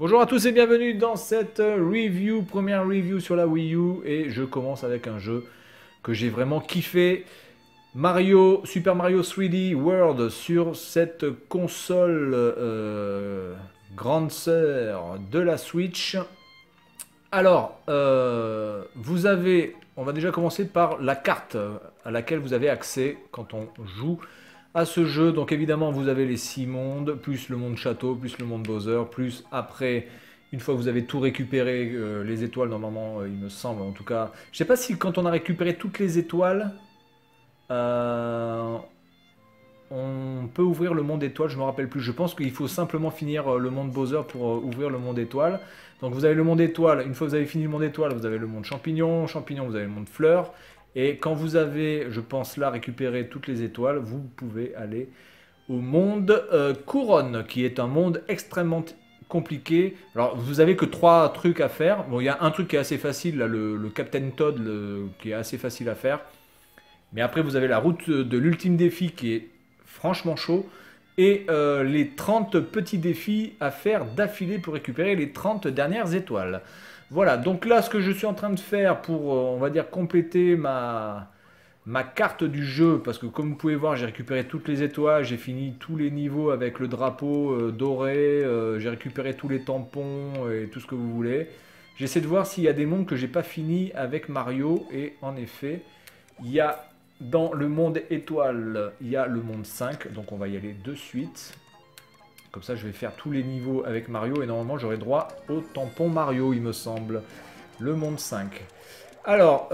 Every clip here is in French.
Bonjour à tous et bienvenue dans cette review, première review sur la Wii U. Et je commence avec un jeu que j'ai vraiment kiffé. Super Mario 3D World sur cette console grande sœur de la Switch. Alors, on va déjà commencer par la carte à laquelle vous avez accès quand on joue à ce jeu. Donc évidemment, vous avez les 6 mondes, plus le monde château, plus le monde Bowser, plus après, une fois que vous avez tout récupéré, les étoiles, normalement, il me semble, en tout cas. Je sais pas si quand on a récupéré toutes les étoiles, euh, on peut ouvrir le monde étoile, je me rappelle plus. Je pense qu'il faut simplement finir le monde Bowser pour ouvrir le monde étoile. Donc vous avez le monde étoile, une fois que vous avez fini le monde étoile, vous avez le monde champignon, champignon, vous avez le monde fleur. Et quand vous avez, je pense là, récupéré toutes les étoiles, vous pouvez aller au monde couronne, qui est un monde extrêmement compliqué. Alors vous avez que 3 trucs à faire. Bon, il y a un truc qui est assez facile, là, le Captain Toad, qui est assez facile à faire. Mais après, vous avez la route de l'ultime défi qui est franchement chaud. Et les 30 petits défis à faire d'affilée pour récupérer les 30 dernières étoiles. Voilà, donc là, ce que je suis en train de faire pour, on va dire, compléter ma carte du jeu, parce que comme vous pouvez voir, j'ai récupéré toutes les étoiles, j'ai fini tous les niveaux avec le drapeau doré, j'ai récupéré tous les tampons et tout ce que vous voulez. J'essaie de voir s'il y a des mondes que j'ai pas fini avec Mario, et en effet, il y a dans le monde étoile, il y a le monde 5, donc on va y aller de suite. Comme ça, je vais faire tous les niveaux avec Mario et normalement, j'aurai droit au tampon Mario, il me semble. Le monde 5. Alors,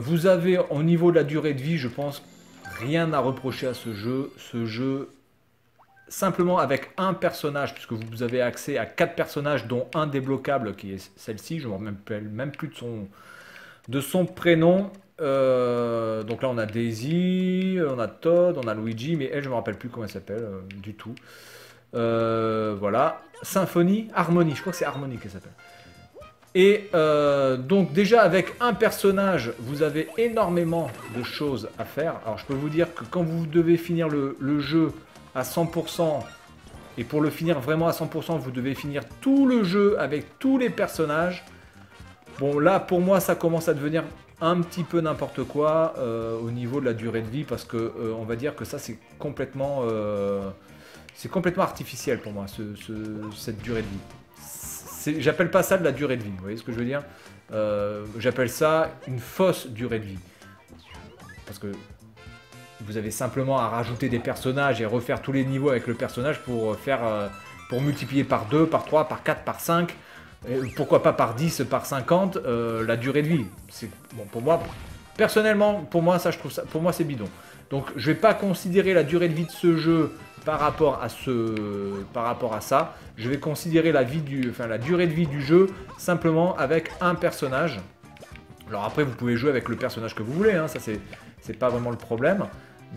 vous avez au niveau de la durée de vie, je pense, rien à reprocher à ce jeu. Ce jeu, simplement avec un personnage, puisque vous avez accès à 4 personnages, dont un débloquable, qui est celle-ci. Je ne me rappelle même plus de son prénom. Donc là, on a Daisy, on a Todd, on a Luigi, mais elle, je ne me rappelle plus comment elle s'appelle du tout. Voilà. Symphonie, Harmonie, je crois que c'est Harmonie qu'elle s'appelle. Et donc déjà avec un personnage, vous avez énormément de choses à faire. Alors je peux vous dire que quand vous devez finir le jeu à 100%, et pour le finir vraiment à 100%, vous devez finir tout le jeu avec tous les personnages. Bon là pour moi ça commence à devenir un petit peu n'importe quoi au niveau de la durée de vie, parce que on va dire que ça c'est complètement artificiel pour moi, cette durée de vie. J'appelle pas ça de la durée de vie, vous voyez ce que je veux dire. J'appelle ça une fausse durée de vie. Parce que vous avez simplement à rajouter des personnages et refaire tous les niveaux avec le personnage pour multiplier par 2, par 3, par 4, par 5, pourquoi pas par 10, par 50, la durée de vie. Bon, pour moi, personnellement, pour moi, pour moi c'est bidon. Donc je vais pas considérer la durée de vie de ce jeu par rapport à ça. Je vais considérer la durée de vie du jeu simplement avec un personnage. Alors après, vous pouvez jouer avec le personnage que vous voulez, hein, ça c'est pas vraiment le problème.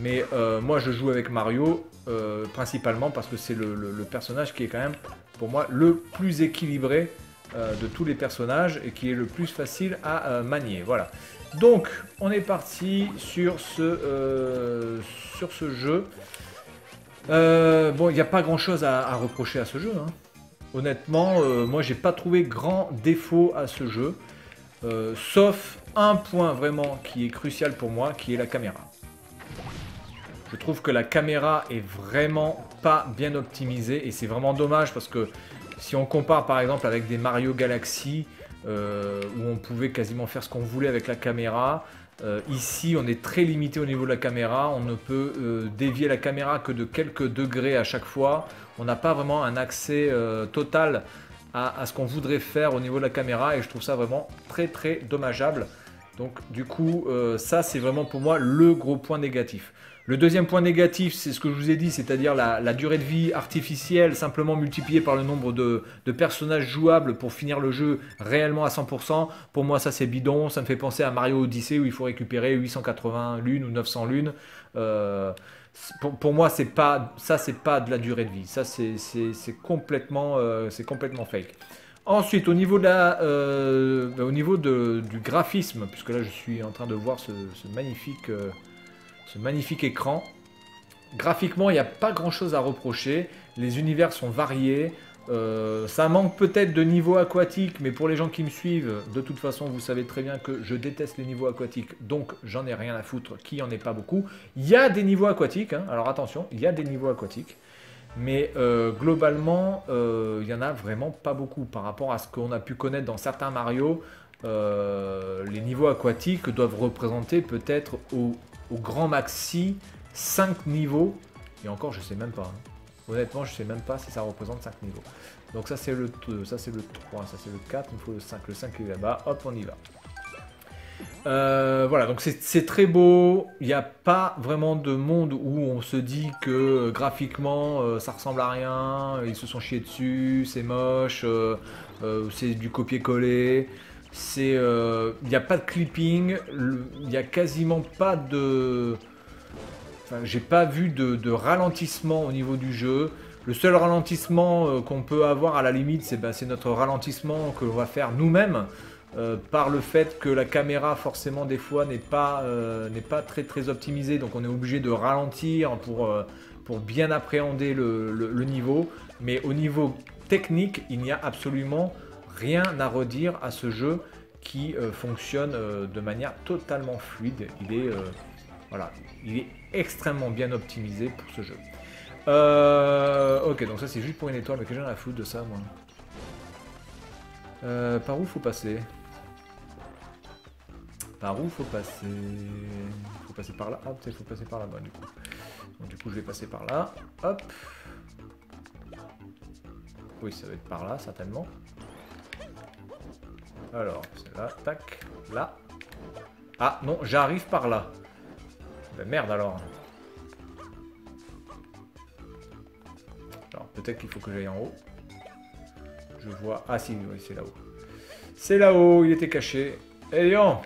Mais moi, je joue avec Mario principalement parce que c'est le personnage qui est quand même, pour moi, le plus équilibré de tous les personnages et qui est le plus facile à manier. Voilà. Donc, on est parti sur ce jeu. Bon, il n'y a pas grand chose à reprocher à ce jeu, hein. Honnêtement, moi j'ai pas trouvé grand défaut à ce jeu, sauf un point vraiment qui est crucial pour moi, qui est la caméra. Je trouve que la caméra est vraiment pas bien optimisée et c'est vraiment dommage parce que si on compare par exemple avec des Mario Galaxy où on pouvait quasiment faire ce qu'on voulait avec la caméra, ici on est très limité au niveau de la caméra, on ne peut dévier la caméra que de quelques degrés à chaque fois, on n'a pas vraiment un accès total à ce qu'on voudrait faire au niveau de la caméra et je trouve ça vraiment très très dommageable. Donc du coup ça c'est vraiment pour moi le gros point négatif. Le deuxième point négatif, c'est ce que je vous ai dit, c'est-à-dire la durée de vie artificielle, simplement multipliée par le nombre de personnages jouables pour finir le jeu réellement à 100%. Pour moi, ça c'est bidon, ça me fait penser à Mario Odyssey où il faut récupérer 880 lunes ou 900 lunes. Pour moi, c'est pas de la durée de vie, ça c'est complètement fake. Ensuite, au niveau, du graphisme, puisque là je suis en train de voir ce magnifique écran. Graphiquement, il n'y a pas grand chose à reprocher. Les univers sont variés. Ça manque peut-être de niveau aquatique, mais pour les gens qui me suivent, de toute façon, vous savez très bien que je déteste les niveaux aquatiques, donc j'en ai rien à foutre qu'il n'y en ait pas beaucoup. Il y a des niveaux aquatiques, hein, alors attention, il y a des niveaux aquatiques, mais globalement, il n'y en a vraiment pas beaucoup par rapport à ce qu'on a pu connaître dans certains Mario. Les niveaux aquatiques doivent représenter peut-être au grand maxi 5 niveaux, et encore, je sais même pas. Hein. Honnêtement, je sais même pas si ça représente 5 niveaux. Donc ça c'est le 2, ça c'est le 3, ça c'est le 4, il me faut le 5. Le 5 est là-bas, hop, on y va. Voilà, donc c'est très beau. Il n'y a pas vraiment de monde où on se dit que graphiquement ça ressemble à rien, ils se sont chiés dessus, c'est moche, c'est du copier-coller. Il n'y a pas de clipping, il n'y a quasiment pas de... Enfin, j'ai pas vu de ralentissement au niveau du jeu. Le seul ralentissement qu'on peut avoir à la limite, c'est notre ralentissement que l'on va faire nous-mêmes par le fait que la caméra forcément des fois n'est pas très optimisée. Donc on est obligé de ralentir pour bien appréhender le niveau. Mais au niveau technique, il n'y a absolument rien à redire à ce jeu qui fonctionne de manière totalement fluide. Voilà, il est extrêmement bien optimisé pour ce jeu. Ok, donc ça c'est juste pour une étoile, mais que j'en ai à foutre de ça, moi. Par où faut passer? Par où faut passer? Faut passer par là. Ah, peut-être faut passer par là-bas, du coup. Donc, du coup, je vais passer par là. Hop. Oui, ça va être par là, certainement. Alors, c'est là, tac, là. Ah, non, j'arrive par là. Ben merde alors. Alors peut-être qu'il faut que j'aille en haut. Je vois... Ah si, oui, c'est là-haut. C'est là-haut, il était caché. Eh Léon!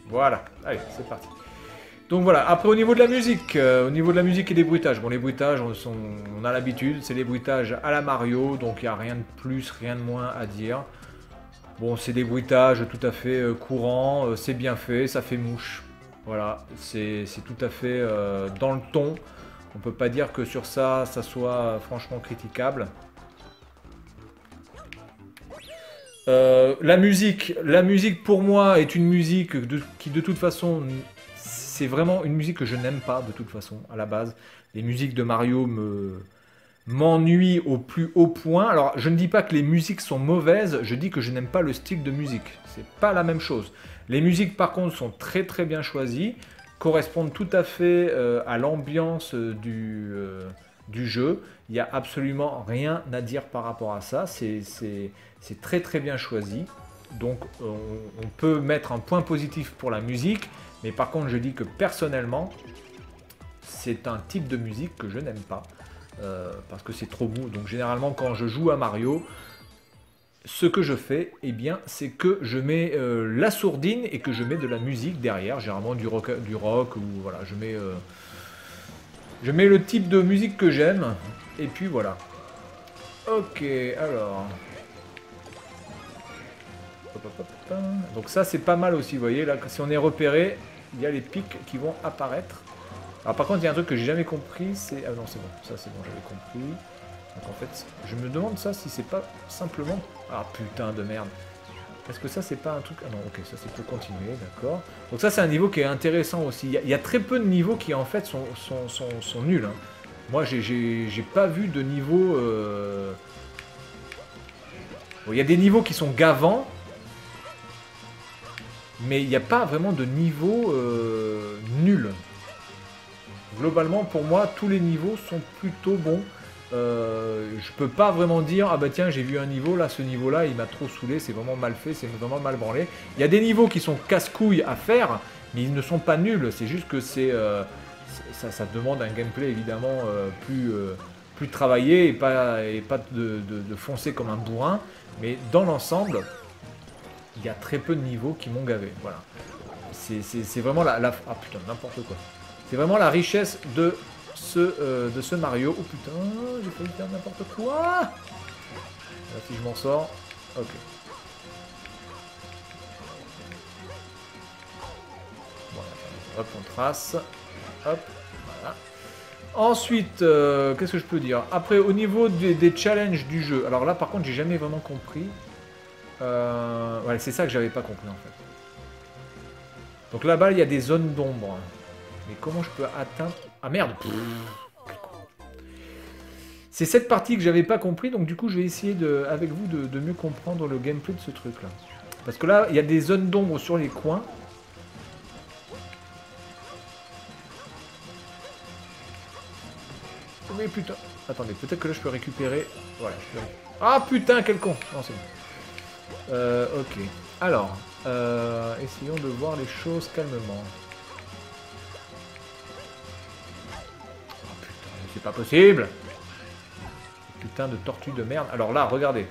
Voilà, allez, c'est parti. Donc voilà, après au niveau de la musique, et des bruitages. Bon, les bruitages, on a l'habitude, c'est les bruitages à la Mario, donc il n'y a rien de plus, rien de moins à dire. Bon, c'est des bruitages tout à fait courants, c'est bien fait, ça fait mouche. Voilà, c'est tout à fait dans le ton. On peut pas dire que sur ça soit franchement critiquable. La musique pour moi est une musique qui de toute façon, c'est vraiment une musique que je n'aime pas de toute façon à la base. Les musiques de Mario m'ennuie au plus haut point. Alors, je ne dis pas que les musiques sont mauvaises, je dis que je n'aime pas le style de musique. C'est pas la même chose. Les musiques, par contre, sont très très bien choisies, correspondent tout à fait à l'ambiance du jeu. Il n'y a absolument rien à dire par rapport à ça. C'est très très bien choisi. Donc, on peut mettre un point positif pour la musique, mais par contre, je dis que personnellement, c'est un type de musique que je n'aime pas. Parce que c'est trop mou. Donc généralement quand je joue à Mario, ce que je fais, eh bien, c'est que je mets la sourdine et que je mets de la musique derrière, généralement du rock ou voilà, je mets le type de musique que j'aime et puis voilà. Ok, alors. Donc ça c'est pas mal aussi, vous voyez là, si on est repéré, il y a les pics qui vont apparaître. Alors par contre, il y a un truc que j'ai jamais compris, c'est... Ah non, c'est bon, ça c'est bon, j'avais compris. Donc en fait, je me demande ça si c'est pas simplement... Ah putain de merde. Est-ce que ça c'est pas un truc... Ah non, ok, ça c'est pour continuer, d'accord. Donc ça c'est un niveau qui est intéressant aussi. Il y a très peu de niveaux qui en fait sont nuls. Hein. Moi j'ai pas vu de niveau... Bon, il y a des niveaux qui sont gavants, mais il n'y a pas vraiment de niveau nul. Globalement, pour moi, tous les niveaux sont plutôt bons. Je peux pas vraiment dire, ah bah tiens, j'ai vu un niveau, là, ce niveau-là, il m'a trop saoulé, c'est vraiment mal fait, c'est vraiment mal branlé. Il y a des niveaux qui sont casse-couilles à faire, mais ils ne sont pas nuls, c'est juste que ça demande un gameplay évidemment plus travaillé et pas de foncer comme un bourrin. Mais dans l'ensemble, il y a très peu de niveaux qui m'ont gavé, voilà. C'est vraiment ah putain, n'importe quoi. C'est vraiment la richesse de ce Mario. Oh putain, j'ai failli faire n'importe quoi. Là, si je m'en sors. Ok. Bon, hop, on trace. Hop, voilà. Ensuite, qu'est-ce que je peux dire? Après, au niveau des challenges du jeu, alors là, par contre, j'ai jamais vraiment compris. Ouais, c'est ça que j'avais pas compris, en fait. Donc là-bas, il y a des zones d'ombre. Mais comment je peux atteindre... Ah merde! C'est cette partie que j'avais pas compris, donc du coup, je vais essayer avec vous de mieux comprendre le gameplay de ce truc-là. Parce que là, il y a des zones d'ombre sur les coins. Mais putain... Attendez, peut-être que là, je peux récupérer... Voilà, je peux... Ah putain, quel con! Non, c'est bon. Ok. Alors, essayons de voir les choses calmement. Oh putain, c'est pas possible! Putain de tortue de merde. Alors là, regardez.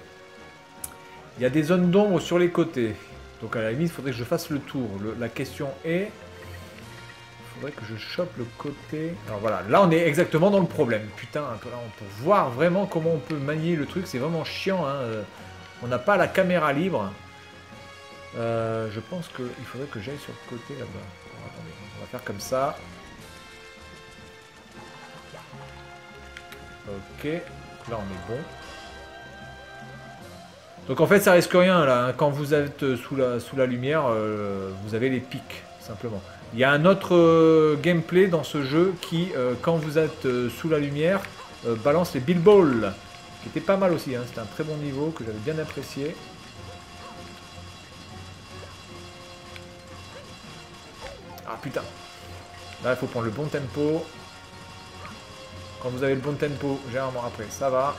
Il y a des zones d'ombre sur les côtés. Donc à la limite, il faudrait que je fasse le tour. La question est... Il faudrait que je chope le côté... Alors voilà, là on est exactement dans le problème. Putain, là on peut voir vraiment comment on peut manier le truc. C'est vraiment chiant. Hein. On n'a pas la caméra libre. Je pense qu'il faudrait que j'aille sur le côté là-bas. Attendez, on va faire comme ça. Ok, là on est bon. Donc en fait ça risque rien là, hein. Quand vous êtes sous la lumière, vous avez les pics, simplement. Il y a un autre gameplay dans ce jeu qui, quand vous êtes sous la lumière, balance les Bill Balls, qui était pas mal aussi, hein. C'était un très bon niveau que j'avais bien apprécié. Ah putain, là il faut prendre le bon tempo. Quand vous avez le bon tempo, généralement après ça va.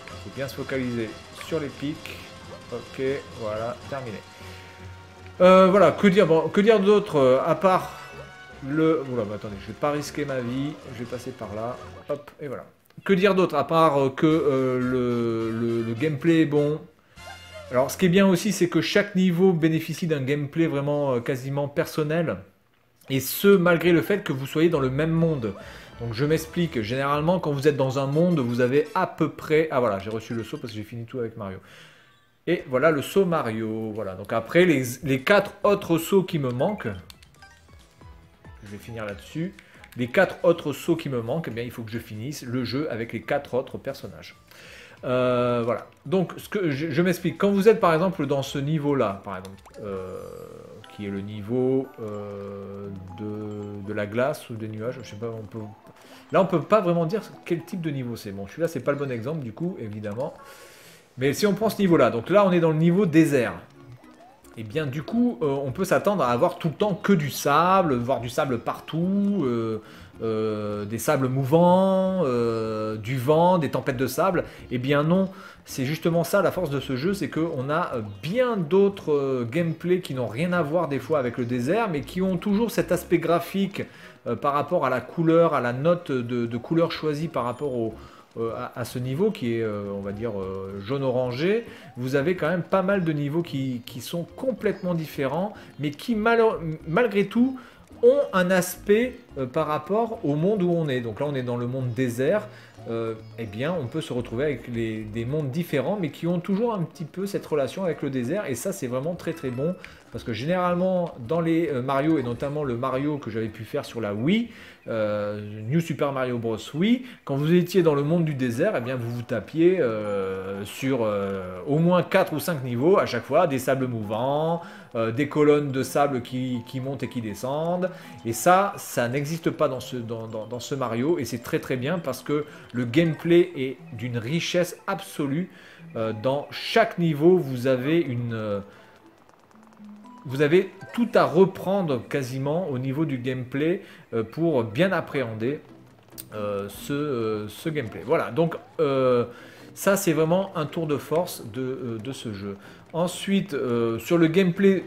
Il faut bien se focaliser sur les pics. Ok, voilà, terminé. Voilà, que dire d'autre à part le... Oula, bah attendez, je vais pas risquer ma vie. Je vais passer par là. Hop, et voilà. Que dire d'autre à part que le gameplay est bon. Alors, ce qui est bien aussi, c'est que chaque niveau bénéficie d'un gameplay vraiment quasiment personnel. Et ce, malgré le fait que vous soyez dans le même monde. Donc je m'explique, généralement quand vous êtes dans un monde, vous avez à peu près... Ah voilà, j'ai reçu le saut parce que j'ai fini tout avec Mario. Et voilà le saut Mario. Voilà, donc après les 4 autres sauts qui me manquent, je vais finir là-dessus. Les 4 autres sauts qui me manquent, eh bien, il faut que je finisse le jeu avec les 4 autres personnages. Voilà, donc ce que je m'explique. Quand vous êtes par exemple dans ce niveau-là, par exemple, qui est le niveau de la glace ou des nuages, je sais pas, là on peut pas vraiment dire quel type de niveau c'est. Bon, celui-là c'est pas le bon exemple du coup, évidemment. Mais si on prend ce niveau-là, donc là on est dans le niveau désert. Et bien du coup, on peut s'attendre à avoir tout le temps que du sable, voir du sable partout, des sables mouvants, du vent, des tempêtes de sable. Eh bien non, c'est justement ça la force de ce jeu, c'est qu'on a bien d'autres gameplays qui n'ont rien à voir des fois avec le désert, mais qui ont toujours cet aspect graphique par rapport à la couleur, à la note de couleur choisie par rapport à ce niveau qui est, on va dire, jaune-orangé. Vous avez quand même pas mal de niveaux qui sont complètement différents, mais qui malgré tout ont un aspect par rapport au monde où on est. Donc là on est dans le monde désert, eh bien on peut se retrouver avec des mondes différents, mais qui ont toujours un petit peu cette relation avec le désert, et ça c'est vraiment très très bon, parce que généralement dans les Mario, et notamment le Mario que j'avais pu faire sur la Wii, New Super Mario Bros. Wii, quand vous étiez dans le monde du désert, eh bien vous vous tapiez sur au moins 4 ou 5 niveaux, à chaque fois des sables mouvants, des colonnes de sable qui montent et qui descendent, et ça n'existe pas dans ce Mario, et c'est très très bien parce que le gameplay est d'une richesse absolue. Dans chaque niveau, vous avez tout à reprendre quasiment au niveau du gameplay pour bien appréhender ce gameplay. Voilà, donc ça c'est vraiment un tour de force de ce jeu. Ensuite, sur le gameplay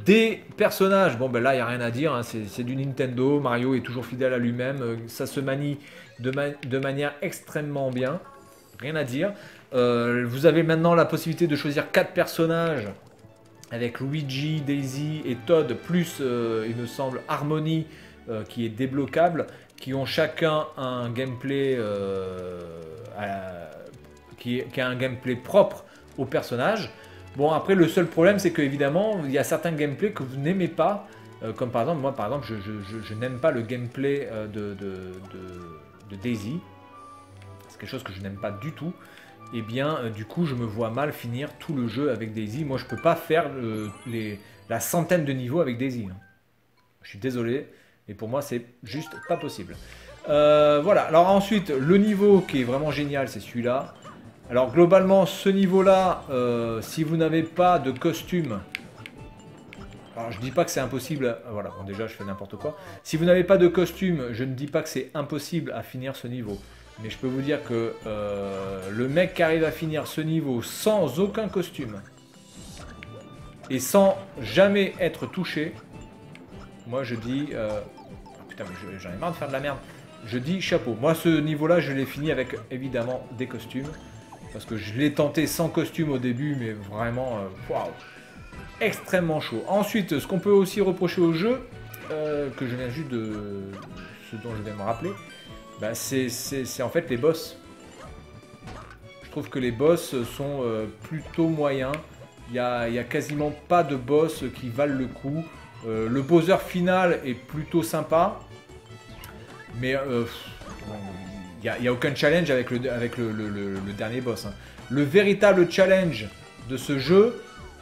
des personnages, bon ben là il n'y a rien à dire, hein, c'est du Nintendo, Mario est toujours fidèle à lui-même, ça se manie de manière extrêmement bien, rien à dire. Vous avez maintenant la possibilité de choisir 4 personnages, avec Luigi, Daisy et Todd, plus il me semble Harmony qui est débloquable, qui ont chacun un gameplay qui a un gameplay propre au personnage. Bon, après le seul problème c'est que évidemment il y a certains gameplays que vous n'aimez pas, Comme par exemple, moi par exemple, je n'aime pas le gameplay de Daisy. C'est quelque chose que je n'aime pas du tout. Et bien, du coup, je me vois mal finir tout le jeu avec Daisy. Moi, je peux pas faire la centaine de niveaux avec Daisy. Hein. Je suis désolé, mais pour moi, c'est juste pas possible. Voilà, alors ensuite, le niveau qui est vraiment génial, c'est celui-là. Alors, globalement, ce niveau-là, si vous n'avez pas de costume... Alors, je dis pas que c'est impossible... Voilà, bon, déjà, je fais n'importe quoi. Si vous n'avez pas de costume, je ne dis pas que c'est impossible à finir ce niveau. Mais je peux vous dire que le mec qui arrive à finir ce niveau sans aucun costume et sans jamais être touché, moi je dis... Oh putain, j'en ai marre de faire de la merde. Je dis chapeau. Moi ce niveau-là, je l'ai fini avec évidemment des costumes. Parce que je l'ai tenté sans costume au début, mais vraiment... Waouh, extrêmement chaud. Ensuite, ce qu'on peut aussi reprocher au jeu, que je viens juste de... ce dont je viens de me rappeler, bah, c'est en fait les boss. Je trouve que les boss sont plutôt moyens. Il y a quasiment pas de boss qui valent le coup. Le Bowser final est plutôt sympa. Mais il n'y a aucun challenge avec le dernier boss. Hein. Le véritable challenge de ce jeu,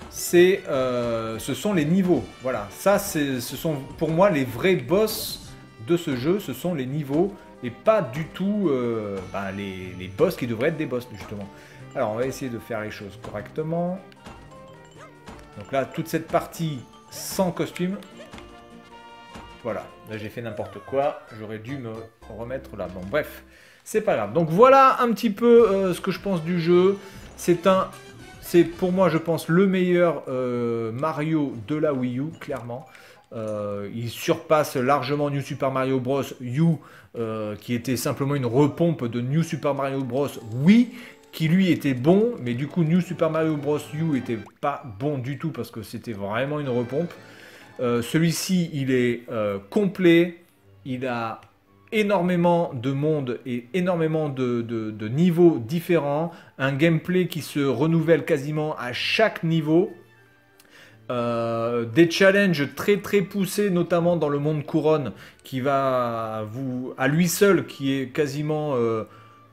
ce sont les niveaux. Voilà, ça, ce sont pour moi les vrais boss de ce jeu, ce sont les niveaux. Et pas du tout les boss qui devraient être des boss, justement. Alors, on va essayer de faire les choses correctement. Donc là, toute cette partie sans costume. Voilà, là j'ai fait n'importe quoi. J'aurais dû me remettre là. Bon, bref, c'est pas grave. Donc voilà un petit peu ce que je pense du jeu. C'est pour moi, je pense, le meilleur Mario de la Wii U, clairement. Il surpasse largement New Super Mario Bros. U, qui était simplement une repompe de New Super Mario Bros. Wii, qui lui était bon, mais du coup New Super Mario Bros. U était pas bon du tout parce que c'était vraiment une repompe. Celui-ci, il est complet, il a énormément de monde et énormément de niveaux différents, un gameplay qui se renouvelle quasiment à chaque niveau. Des challenges très très poussés, notamment dans le monde couronne, qui va à lui seul, qui est quasiment,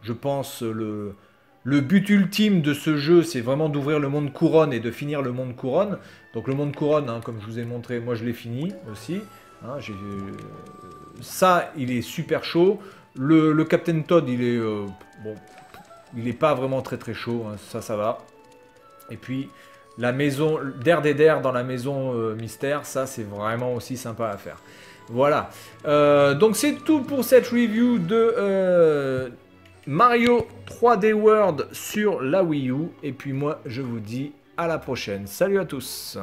je pense, le but ultime de ce jeu, c'est vraiment d'ouvrir le monde couronne et de finir le monde couronne. Donc le monde couronne, hein, comme je vous ai montré, moi je l'ai fini aussi. Hein, ça, il est super chaud. Le Captain Toad, il est bon, il n'est pas vraiment très très chaud, hein, ça va. Et puis la maison d'Air dans la maison mystère, ça c'est vraiment aussi sympa à faire. Voilà. Donc c'est tout pour cette review de Mario 3D World sur la Wii U. Et puis moi je vous dis à la prochaine. Salut à tous.